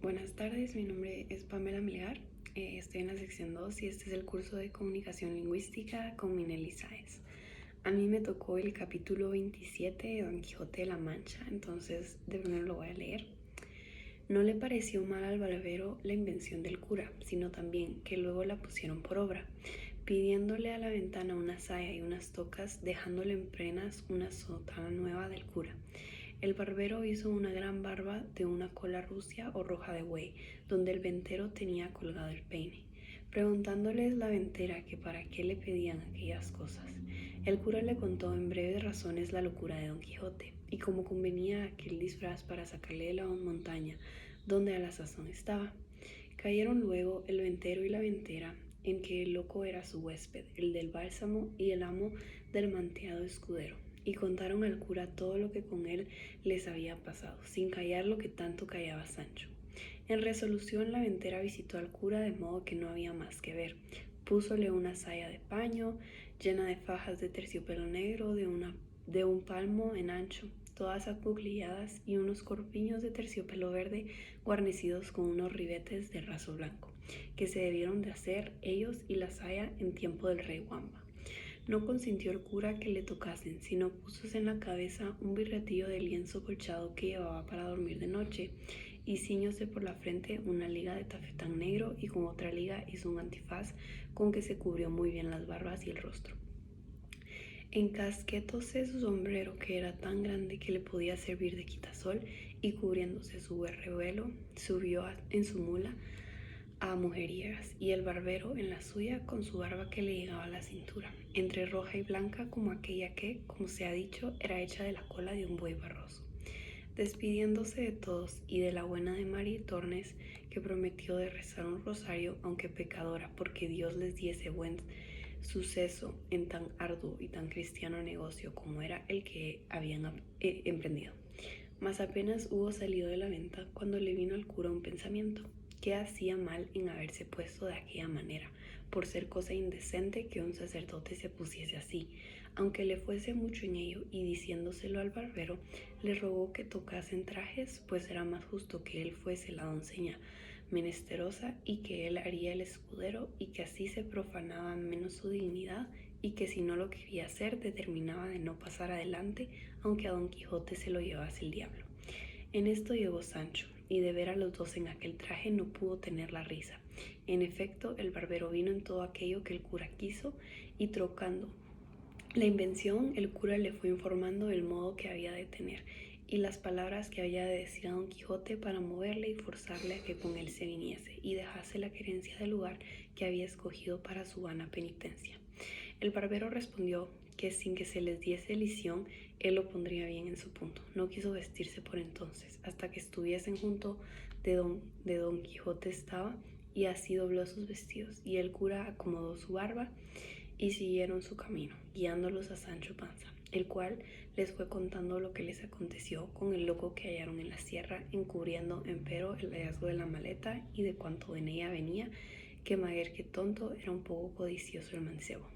Buenas tardes, mi nombre es Pamela Melgar. Estoy en la sección 2 y este es el curso de comunicación lingüística con Minelly Sáez. A mí me tocó el capítulo 27 de Don Quijote de la Mancha, entonces de primero lo voy a leer. No le pareció mal al barbero la invención del cura, sino también que luego la pusieron por obra, pidiéndole a la ventana una saya y unas tocas, dejándole en prenas una sotana nueva del cura. El barbero hizo una gran barba de una cola rucia o roja de buey, donde el ventero tenía colgado el peine, preguntándoles la ventera que para qué le pedían aquellas cosas. El cura le contó en breves razones la locura de Don Quijote, y cómo convenía aquel disfraz para sacarle de la montaña, donde a la sazón estaba. Cayeron luego el ventero y la ventera en que el loco era su huésped, el del bálsamo y el amo del manteado escudero, y contaron al cura todo lo que con él les había pasado, sin callar lo que tanto callaba Sancho. En resolución la ventera visitó al cura de modo que no había más que ver. Púsole una saya de paño, llena de fajas de terciopelo negro de un palmo en ancho, todas acuclilladas, y unos corpiños de terciopelo verde guarnecidos con unos ribetes de raso blanco, que se debieron de hacer ellos y la saya en tiempo del rey Wamba. No consintió el cura que le tocasen, sino púsose en la cabeza un birretillo de lienzo colchado que llevaba para dormir de noche, y ciñóse por la frente una liga de tafetán negro, y con otra liga hizo un antifaz con que se cubrió muy bien las barbas y el rostro. Encasquetóse su sombrero, que era tan grande que le podía servir de quitasol, y cubriéndose su berrebuelo, subió en su mula a mujeriegas, y el barbero en la suya, con su barba que le llegaba a la cintura, entre roja y blanca como aquella que, como se ha dicho, era hecha de la cola de un buey barroso. Despidiéndose de todos y de la buena de Mari Tornes, que prometió de rezar un rosario, aunque pecadora, porque Dios les diese buen suceso en tan arduo y tan cristiano negocio como era el que habían emprendido. Mas apenas hubo salido de la venta cuando le vino al cura un pensamiento, que hacía mal en haberse puesto de aquella manera, por ser cosa indecente que un sacerdote se pusiese así, aunque le fuese mucho en ello, y diciéndoselo al barbero, le rogó que tocasen trajes, pues era más justo que él fuese la doncella menesterosa, y que él haría el escudero, y que así se profanaba menos su dignidad, y que si no lo quería hacer determinaba de no pasar adelante, aunque a Don Quijote se lo llevase el diablo. En esto llegó Sancho, y de ver a los dos en aquel traje no pudo tener la risa. En efecto, el barbero vino en todo aquello que el cura quiso, y trocando la invención, el cura le fue informando del modo que había de tener, y las palabras que había de decir a Don Quijote para moverle y forzarle a que con él se viniese, y dejase la querencia del lugar que había escogido para su vana penitencia. El barbero respondió que sin que se les diese lición, él lo pondría bien en su punto. No quiso vestirse por entonces, hasta que estuviesen junto de don Quijote estaba, y así dobló sus vestidos, y el cura acomodó su barba, y siguieron su camino, guiándolos a Sancho Panza, el cual les fue contando lo que les aconteció con el loco que hallaron en la sierra, encubriendo empero el hallazgo de la maleta y de cuanto en ella venía, que maguer que tonto era un poco codicioso el mancebo.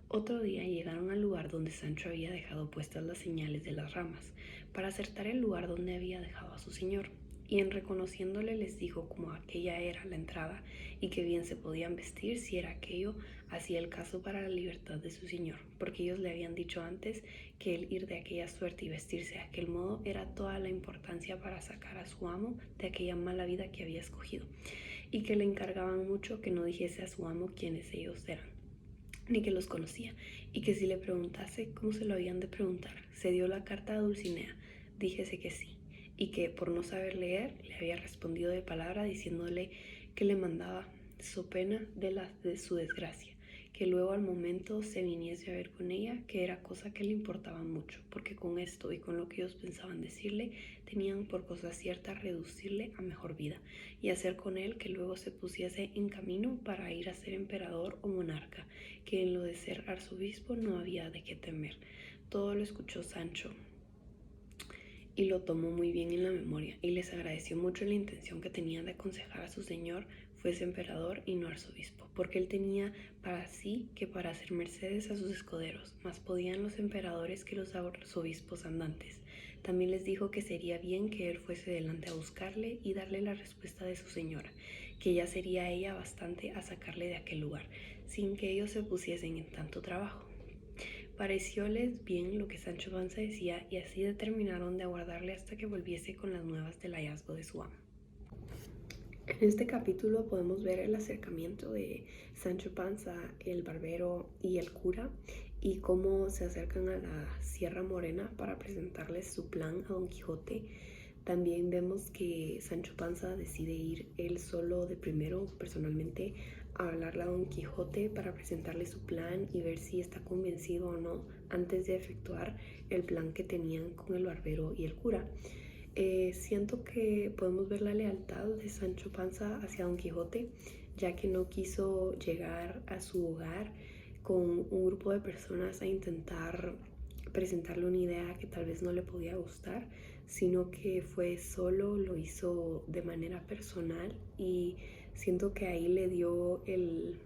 Otro día llegaron al lugar donde Sancho había dejado puestas las señales de las ramas, para acertar el lugar donde había dejado a su señor, y en reconociéndole les dijo como aquella era la entrada, y que bien se podían vestir si era aquello hacía el caso para la libertad de su señor, porque ellos le habían dicho antes que el ir de aquella suerte y vestirse de aquel modo era toda la importancia para sacar a su amo de aquella mala vida que había escogido, y que le encargaban mucho que no dijese a su amo quiénes ellos eran, ni que los conocía, y que si le preguntase cómo se lo habían de preguntar. Se dio la carta a Dulcinea, díjese que sí, y que por no saber leer le había respondido de palabra diciéndole que le mandaba so pena de su desgracia, que luego al momento se viniese a ver con ella, que era cosa que le importaba mucho, porque con esto y con lo que ellos pensaban decirle, tenían por cosa cierta reducirle a mejor vida, y hacer con él que luego se pusiese en camino para ir a ser emperador o monarca, que en lo de ser arzobispo no había de qué temer. Todo lo escuchó Sancho y lo tomó muy bien en la memoria, y les agradeció mucho la intención que tenían de aconsejar a su señor fuese emperador y no arzobispo, porque él tenía para sí que para hacer mercedes a sus escuderos, más podían los emperadores que los arzobispos andantes. También les dijo que sería bien que él fuese delante a buscarle y darle la respuesta de su señora, que ya sería ella bastante a sacarle de aquel lugar, sin que ellos se pusiesen en tanto trabajo. Parecióles bien lo que Sancho Panza decía y así determinaron de aguardarle hasta que volviese con las nuevas del hallazgo de su amo. En este capítulo podemos ver el acercamiento de Sancho Panza, el barbero y el cura y cómo se acercan a la Sierra Morena para presentarles su plan a Don Quijote. También vemos que Sancho Panza decide ir él solo de primero, personalmente, a hablarle a Don Quijote para presentarle su plan y ver si está convencido o no antes de efectuar el plan que tenían con el barbero y el cura. Siento que podemos ver la lealtad de Sancho Panza hacia Don Quijote, ya que no quiso llegar a su hogar con un grupo de personas a intentar presentarle una idea que tal vez no le podía gustar, sino que fue solo, lo hizo de manera personal y siento que ahí le dio el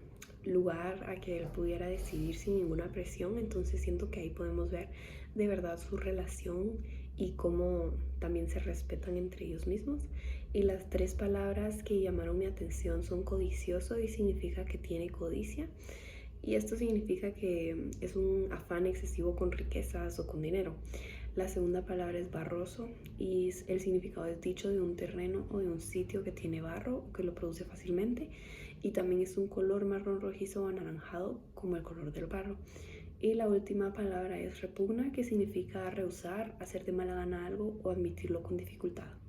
lugar a que él pudiera decidir sin ninguna presión. Entonces siento que ahí podemos ver de verdad su relación y cómo también se respetan entre ellos mismos. Y las tres palabras que llamaron mi atención son codicioso y significa que tiene codicia. Y esto significa que es un afán excesivo con riquezas o con dinero. La segunda palabra es barroso y el significado es dicho de un terreno o de un sitio que tiene barro o que lo produce fácilmente. Y también es un color marrón rojizo o anaranjado como el color del barro. Y la última palabra es repugna, que significa rehusar, hacer de mala gana algo o admitirlo con dificultad.